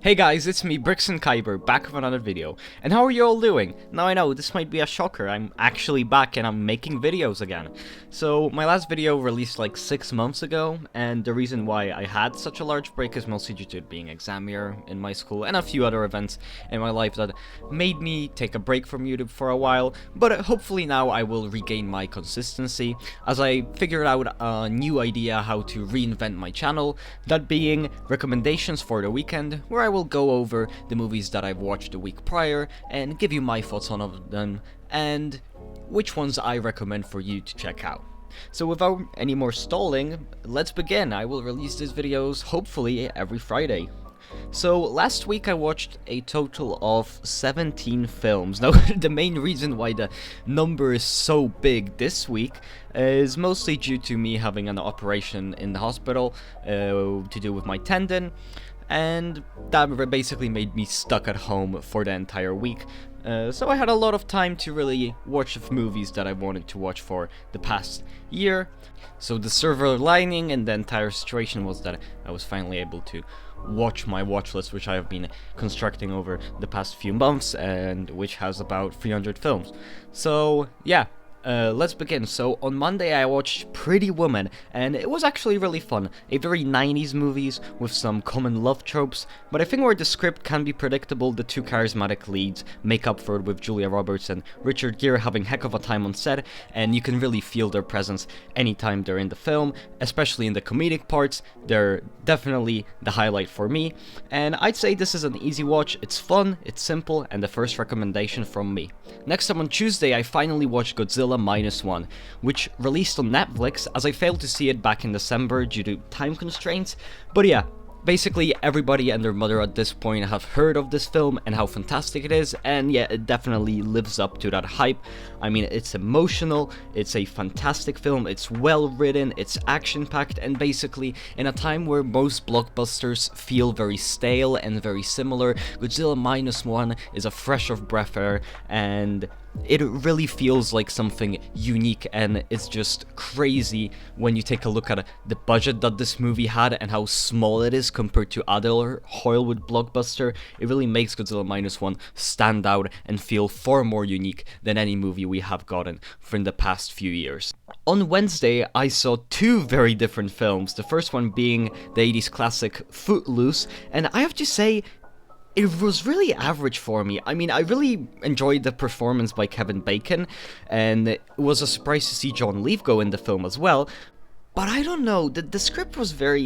Hey guys, it's me, Brixton Kyber, back with another video. And how are you all doing? Now I know, this might be a shocker, I'm actually back and I'm making videos again. So, my last video released like 6 months ago, and the reason why I had such a large break is mostly due to it being exam year in my school and a few other events in my life that made me take a break from YouTube for a while, but hopefully now I will regain my consistency as I figured out a new idea how to reinvent my channel, that being recommendations for the weekend, where I will go over the movies that I've watched the week prior and give you my thoughts on of them and which ones I recommend for you to check out. So without any more stalling, let's begin. I will release these videos hopefully every Friday. So last week I watched a total of 17 films. Now the main reason why the number is so big this week is mostly due to me having an operation in the hospital to do with my tendon, and that basically made me stuck at home for the entire week. So I had a lot of time to really watch the movies that I wanted to watch for the past year. So the silver lining in the entire situation was that I was finally able to watch my watch list, which I have been constructing over the past few months and which has about 300 films. So yeah. Let's begin. So on Monday I watched Pretty Woman, and it was actually really fun. A very 90s movies with some common love tropes, but I think where the script can be predictable, the two charismatic leads make up for it with Julia Roberts and Richard Gere having heck of a time on set, and you can really feel their presence anytime they're in the film, especially in the comedic parts. They're definitely the highlight for me, and I'd say this is an easy watch. It's fun, it's simple, and the first recommendation from me. Next up on Tuesday I finally watched Godzilla -1, which released on Netflix as I failed to see it back in December due to time constraints, but yeah. Basically, everybody and their mother at this point have heard of this film and how fantastic it is, and yeah, it definitely lives up to that hype. I mean, it's emotional, it's a fantastic film, it's well written, it's action-packed, and basically, in a time where most blockbusters feel very stale and very similar, Godzilla -1 is a fresh of breath air, and it really feels like something unique, and it's just crazy when you take a look at the budget that this movie had and how small it is compared to other Hollywood blockbuster. It really makes Godzilla -1 stand out and feel far more unique than any movie we have gotten from the past few years. On Wednesday, I saw two very different films, the first one being the 80s classic Footloose, and I have to say, it was really average for me. I mean, I really enjoyed the performance by Kevin Bacon, and it was a surprise to see John Lithgow in the film as well. But I don't know, the script was very,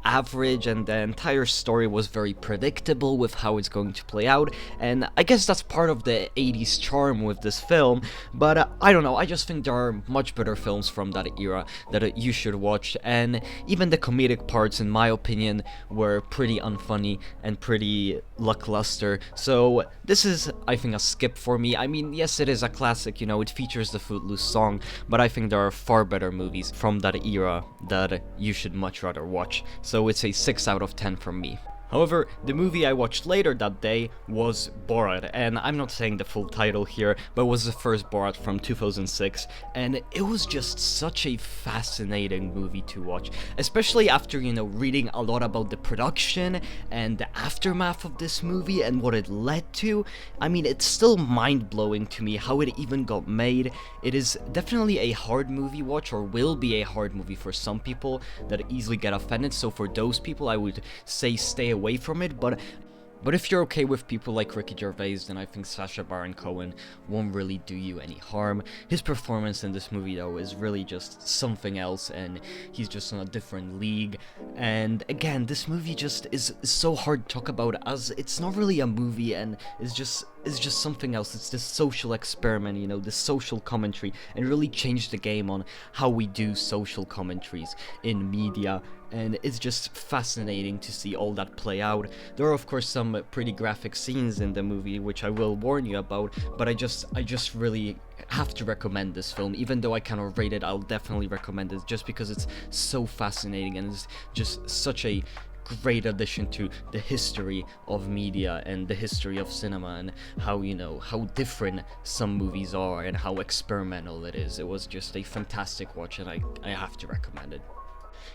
average, and the entire story was very predictable with how it's going to play out, and I guess that's part of the 80s charm with this film, but I don't know, I just think there are much better films from that era that you should watch, and even the comedic parts, in my opinion, were pretty unfunny and pretty lackluster, so this is, I think, a skip for me. I mean, yes, it is a classic, it features the Footloose song, but I think there are far better movies from that era that you should much rather watch, so it's a 6 out of 10 from me. However, the movie I watched later that day was Borat, and I'm not saying the full title here, but it was the first Borat from 2006, and it was just such a fascinating movie to watch, especially after, reading a lot about the production and the aftermath of this movie and what it led to. I mean, it's still mind-blowing to me how it even got made. It is definitely a hard movie watch, or will be a hard movie for some people that easily get offended, so for those people I would say stay away from it, but if you're okay with people like Ricky Gervais, then I think Sacha Baron Cohen won't really do you any harm. His performance in this movie, though, is really just something else, and he's just in a different league. And again, this movie just is so hard to talk about, as it's not really a movie, and it's just something else. It's this social experiment, this social commentary, and really changed the game on how we do social commentaries in media, and it's just fascinating to see all that play out. There are of course some pretty graphic scenes in the movie which I will warn you about, but I just really have to recommend this film. Even though I cannot rate it, I'll definitely recommend it just because it's so fascinating and it's just such a great addition to the history of media and the history of cinema, and how, how different some movies are and how experimental it is. It was just a fantastic watch, and I have to recommend it.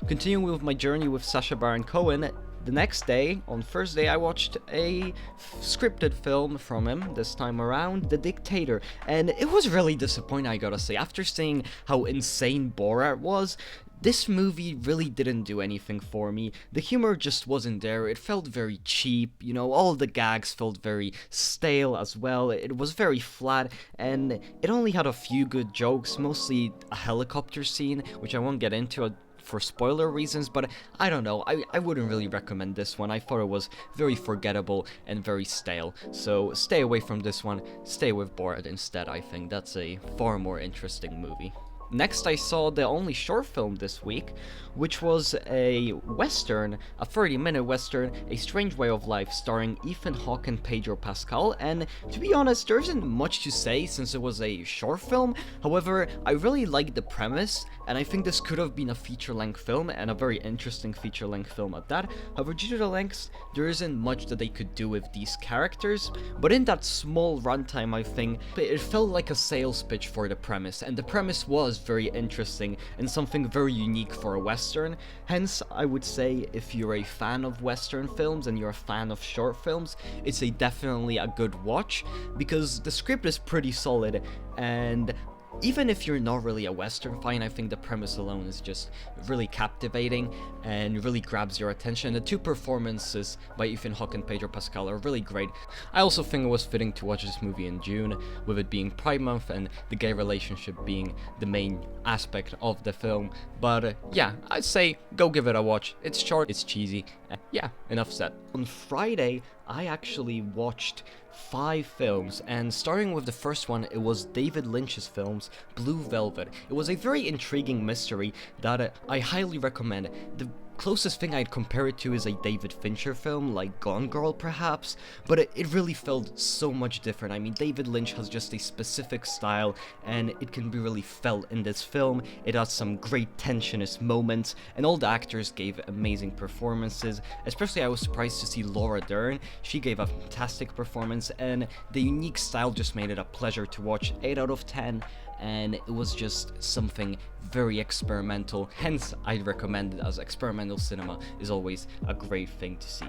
Continuing with my journey with Sacha Baron Cohen, The next day, on Thursday, I watched a scripted film from him, this time around, The Dictator, and it was really disappointing, I gotta say. After seeing how insane Borat was, this movie really didn't do anything for me. The humor just wasn't there. It felt very cheap, you know, all the gags felt very stale as well. It was very flat, and it only had a few good jokes, mostly a helicopter scene, which I won't get into for spoiler reasons, but I don't know, I wouldn't really recommend this one. I thought it was very forgettable and very stale, so stay away from this one, stay with Borat instead. I think that's a far more interesting movie. Next, I saw the only short film this week, which was a western, a 30-minute western, A Strange Way of Life, starring Ethan Hawke and Pedro Pascal, and to be honest, there isn't much to say since it was a short film. However, I really liked the premise, and I think this could have been a feature-length film, and a very interesting feature-length film at that. However, due to the lengths, there isn't much that they could do with these characters, but in that small runtime, I think, it felt like a sales pitch for the premise, and the premise was very interesting and something very unique for a western. Hence, I would say if you're a fan of western films and you're a fan of short films, it's definitely a good watch, because the script is pretty solid, and even if you're not really a western fan, I think the premise alone is just really captivating and really grabs your attention. The two performances by Ethan Hawke and Pedro Pascal are really great. I also think it was fitting to watch this movie in June, with it being Pride Month and the gay relationship being the main aspect of the film. But yeah, I'd say go give it a watch. It's short, it's cheesy. Yeah, enough said. On Friday, I actually watched 5 films, and starting with the first one, it was David Lynch's films, Blue Velvet. It was a very intriguing mystery that I highly recommend. The closest thing I'd compare it to is a David Fincher film, like Gone Girl perhaps, but it really felt so much different. I mean, David Lynch has just a specific style, and it can be really felt in this film. It has some great tensionist moments, and all the actors gave amazing performances. Especially I was surprised to see Laura Dern. She gave a fantastic performance, and the unique style just made it a pleasure to watch. 8 out of 10, and it was just something very experimental. Hence, I'd recommend it, as experimental cinema is always a great thing to see.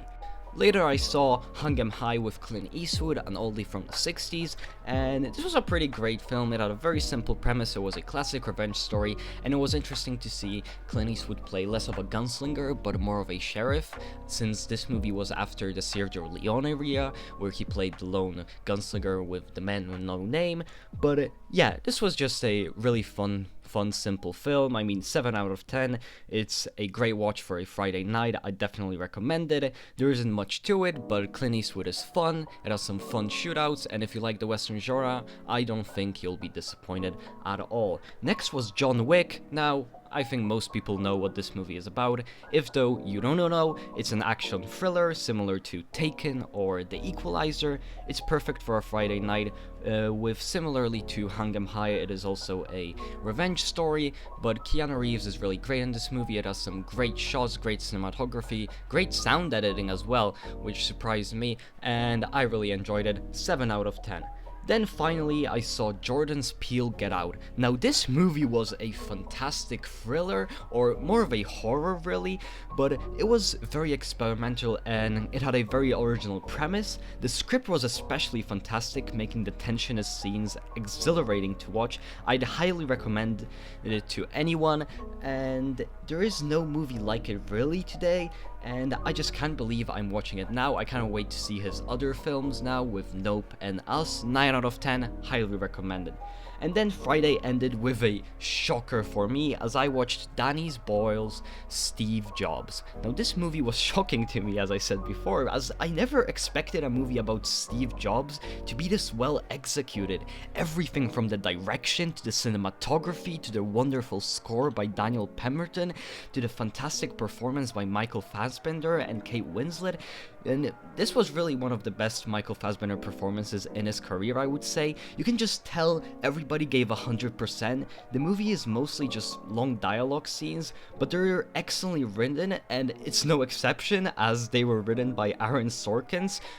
Later, I saw Hung 'Em High with Clint Eastwood, an oldie from the 60s, and this was a pretty great film. It had a very simple premise. It was a classic revenge story, and it was interesting to see Clint Eastwood play less of a gunslinger, but more of a sheriff, since this movie was after the Sergio Leone era, where he played the lone gunslinger with the man with no name. But yeah, this was just a really fun, simple film. I mean, 7 out of 10. It's a great watch for a Friday night. I definitely recommend it. There isn't much to it, but Clint Eastwood is fun. It has some fun shootouts, and if you like the Western genre, I don't think you'll be disappointed at all. Next was John Wick. Now, I think most people know what this movie is about. If though you don't know, it's an action thriller similar to Taken or The Equalizer. It's perfect for a Friday night. With similarly to Hung 'Em High, it is also a revenge story, but Keanu Reeves is really great in this movie. It has some great shots, great cinematography, great sound editing as well, which surprised me, and I really enjoyed it. 7 out of 10. Then finally, I saw Jordan's Peele Get Out. Now, this movie was a fantastic thriller, or more of a horror really, but it was very experimental and it had a very original premise. The script was especially fantastic, making the tensionist scenes exhilarating to watch. I'd highly recommend it to anyone, and there is no movie like it really today, and I just can't believe I'm watching it now. I can't wait to see his other films now with Nope and Us. 9 out of 10, highly recommended. And then Friday ended with a shocker for me as I watched Danny Boyle's Steve Jobs. Now, this movie was shocking to me, as I said before, as I never expected a movie about Steve Jobs to be this well executed. Everything from the direction to the cinematography to the wonderful score by Daniel Pemberton to the fantastic performance by Michael Fassbender and Kate Winslet. And this was really one of the best Michael Fassbender performances in his career, I would say. You can just tell everybody gave 100%. The movie is mostly just long dialogue scenes, but they're excellently written, and it's no exception as they were written by Aaron Sorkin,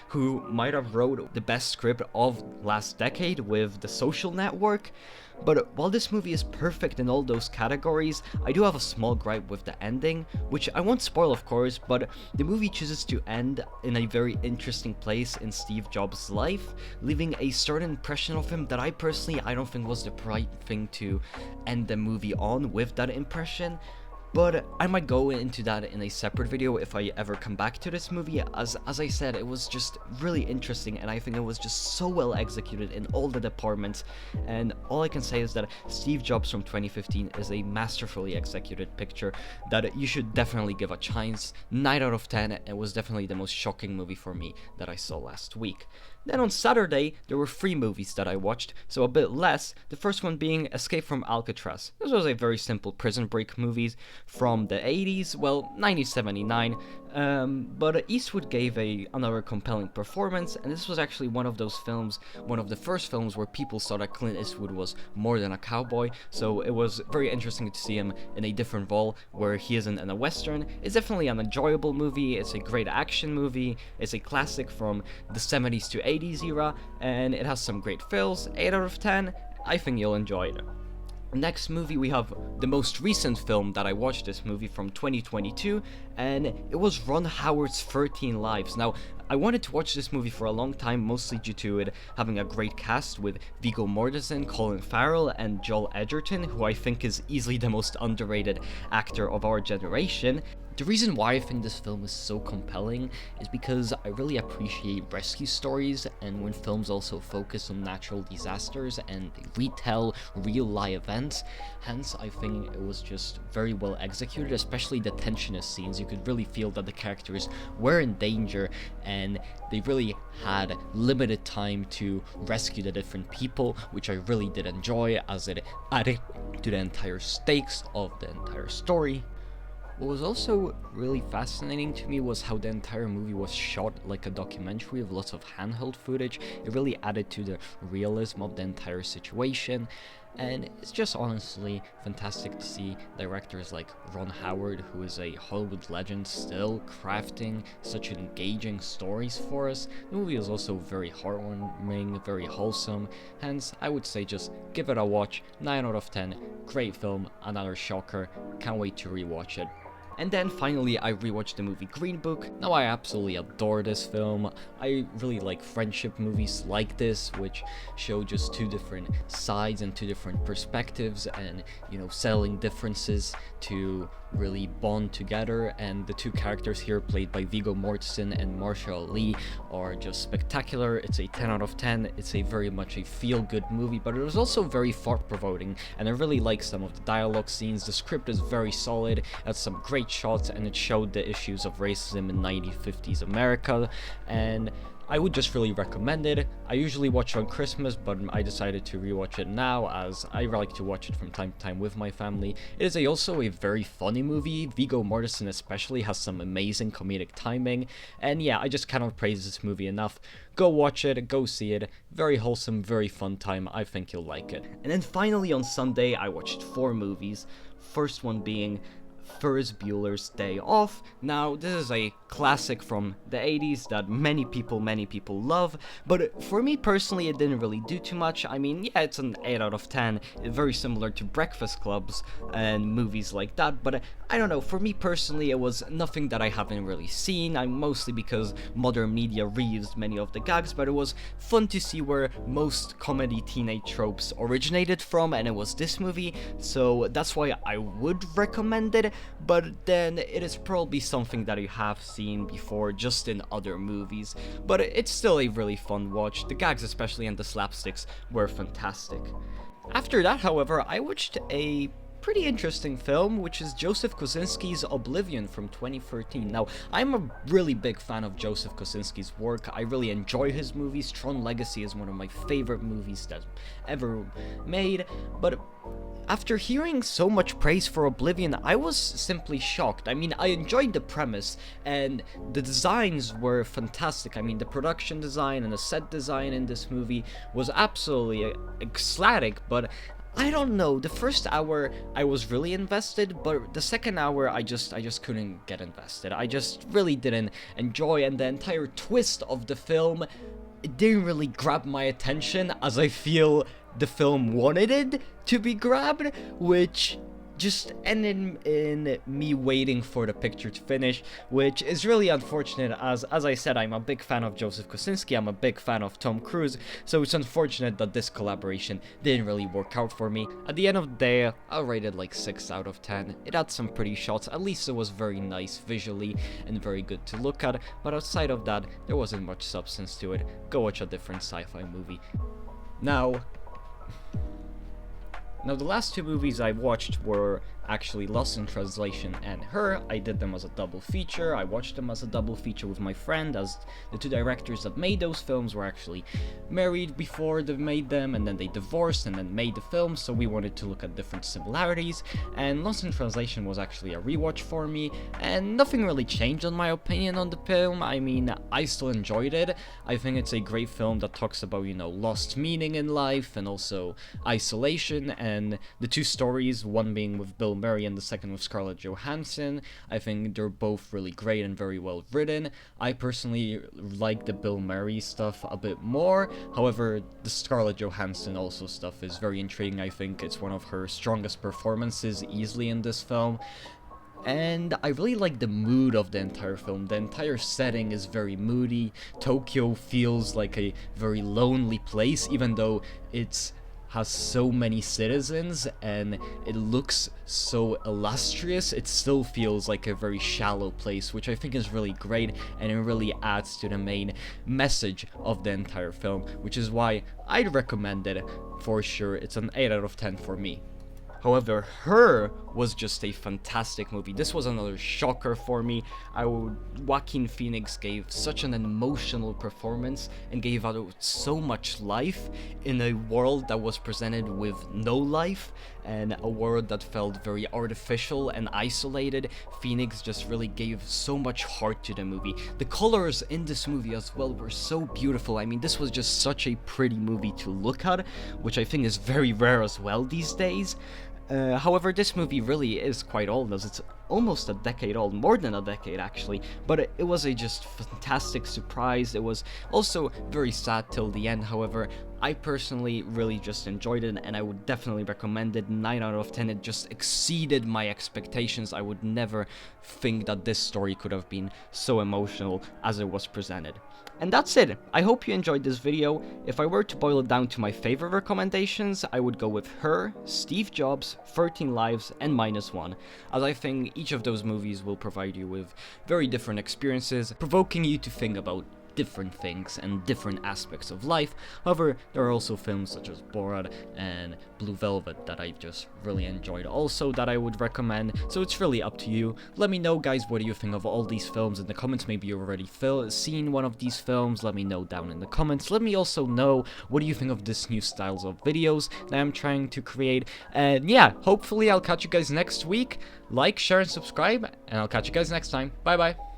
who might have wrote the best script of last decade with The Social Network. But while this movie is perfect in all those categories, I do have a small gripe with the ending, which I won't spoil of course, but the movie chooses to end in a very interesting place in Steve Jobs' life, leaving a certain impression of him that I don't think was the right thing to end the movie on, with that impression. But I might go into that in a separate video if I ever come back to this movie, as I said, it was just really interesting, and I think it was just so well executed in all the departments, and all I can say is that Steve Jobs from 2015 is a masterfully executed picture that you should definitely give a chance. 9 out of 10, it was definitely the most shocking movie for me that I saw last week. Then on Saturday, there were 3 movies that I watched, so a bit less, the first one being Escape from Alcatraz. This was a very simple prison break movie from the 80s, well, 1979, but Eastwood gave another compelling performance, and this was actually one of those films, one of the first films where people saw that Clint Eastwood was more than a cowboy, so it was very interesting to see him in a different role where he isn't in a western. It's definitely an enjoyable movie, it's a great action movie, it's a classic from the 70s to 80s era, and it has some great fills. 8 out of 10, I think you'll enjoy it. Next movie, we have the most recent film that I watched, this movie from 2022, and it was Ron Howard's 13 Lives. Now, I wanted to watch this movie for a long time, mostly due to it having a great cast with Viggo Mortensen, Colin Farrell, and Joel Edgerton, who I think is easily the most underrated actor of our generation. The reason why I think this film is so compelling is because I really appreciate rescue stories, and when films also focus on natural disasters and they retell real life events. Hence, I think it was just very well executed, especially the tensionist scenes. You could really feel that the characters were in danger and they really had limited time to rescue the different people, which I really did enjoy as it added to the entire stakes of the entire story. What was also really fascinating to me was how the entire movie was shot like a documentary with lots of handheld footage. It really added to the realism of the entire situation, and it's just honestly fantastic to see directors like Ron Howard, who is a Hollywood legend, still crafting such engaging stories for us. The movie is also very heartwarming, very wholesome, hence I would say just give it a watch. 9 out of 10, great film, another shocker, can't wait to rewatch it. And then finally I rewatched the movie Green Book. Now I absolutely adore this film. I really like friendship movies like this, which show just 2 different sides and 2 different perspectives, and settling differences to really bond together. And the 2 characters here, played by Viggo Mortensen and Mahershala Ali, are just spectacular. It's a 10 out of 10. It's a very much a feel-good movie, but it was also very thought-provoking, and I really like some of the dialogue scenes. The script is very solid, it has some great shots, and it showed the issues of racism in 1950s America, and I would just really recommend it. I usually watch it on Christmas, but I decided to rewatch it now as I like to watch it from time to time with my family. It is also a very funny movie. Viggo Mortensen especially has some amazing comedic timing, and yeah, I just cannot praise this movie enough. Go watch it, go see it. Very wholesome, very fun time. I think you'll like it. And then finally on Sunday, I watched 4 movies. First one being Ferris Bueller's Day Off. Now, this is a classic from the 80s that many people love, but for me personally it didn't really do too much. I mean, yeah, it's an 8 out of 10, very similar to Breakfast Clubs and movies like that, but I don't know, for me personally it was nothing that I haven't really seen. Mostly because modern media reused many of the gags, but it was fun to see where most comedy teenage tropes originated from, and it was this movie, so that's why I would recommend it. But then it is probably something that you have seen before just in other movies, but it's still a really fun watch. The gags especially and the slapsticks were fantastic. After that, however, I watched a pretty interesting film, which is Joseph Kosinski's Oblivion from 2013. Now, I'm a really big fan of Joseph Kosinski's work. I really enjoy his movies. Tron Legacy is one of my favorite movies that's ever made, but after hearing so much praise for Oblivion, I was simply shocked. I mean, I enjoyed the premise, and the designs were fantastic. I mean, the production design and the set design in this movie was absolutely ecstatic, but I don't know, the first hour I was really invested, but the second hour I just couldn't get invested. I just really didn't enjoy, and the entire twist of the film, it didn't really grab my attention as I feel the film wanted it to be grabbed, which just ended in me waiting for the picture to finish, which is really unfortunate. As I said, I'm a big fan of Joseph Kosinski, I'm a big fan of Tom Cruise, so it's unfortunate that this collaboration didn't really work out for me. At the end of the day, I'll rate it like 6 out of 10. It had some pretty shots, at least it was very nice visually and very good to look at, but outside of that, there wasn't much substance to it. Go watch a different sci-fi movie. Now, the last two movies I watched were actually Lost in Translation and Her. I did them as a double feature. I watched them as a double feature with my friend, as the two directors that made those films were actually married before they made them, and then they divorced and then made the film, so we wanted to look at different similarities, and Lost in Translation was actually a rewatch for me, and nothing really changed on my opinion on the film. I mean, I still enjoyed it. I think it's a great film that talks about, you know, lost meaning in life and also isolation, and the two stories, one being with Bill Murray and the second with Scarlett Johansson, I think they're both really great and very well written. I personally like the Bill Murray stuff a bit more, however, the Scarlett Johansson also stuff is very intriguing. I think it's one of her strongest performances easily in this film. And I really like the mood of the entire film. The entire setting is very moody. Tokyo feels like a very lonely place, even though it's has so many citizens and it looks so illustrious. It still feels like a very shallow place, which I think is really great, and it really adds to the main message of the entire film, which is why I'd recommend it for sure. It's an 8 out of 10 for me. However, Her was just a fantastic movie. This was another shocker for me. Joaquin Phoenix gave such an emotional performance and gave out so much life in a world that was presented with no life, and a world that felt very artificial and isolated. Phoenix just really gave so much heart to the movie. The colors in this movie as well were so beautiful. I mean, this was just such a pretty movie to look at, which I think is very rare as well these days. However, this movie really is quite old, as it's almost a decade old, more than a decade actually, but it was a just fantastic surprise. It was also very sad till the end. However, I personally really just enjoyed it, and I would definitely recommend it. 9 out of 10, it just exceeded my expectations. I would never think that this story could have been so emotional as it was presented. And that's it. I hope you enjoyed this video. If I were to boil it down to my favorite recommendations, I would go with Her, Steve Jobs, 13 Lives, and -1, as I think each of those movies will provide you with very different experiences, provoking you to think about different things and different aspects of life. However, there are also films such as Borat and Blue Velvet that I just really enjoyed also that I would recommend, so it's really up to you. Let me know, guys, what do you think of all these films in the comments. Maybe you've already seen one of these films. Let me know down in the comments. Let me also know what do you think of this new styles of videos that I'm trying to create. And yeah, hopefully I'll catch you guys next week. Like, share, and subscribe, and I'll catch you guys next time. Bye bye.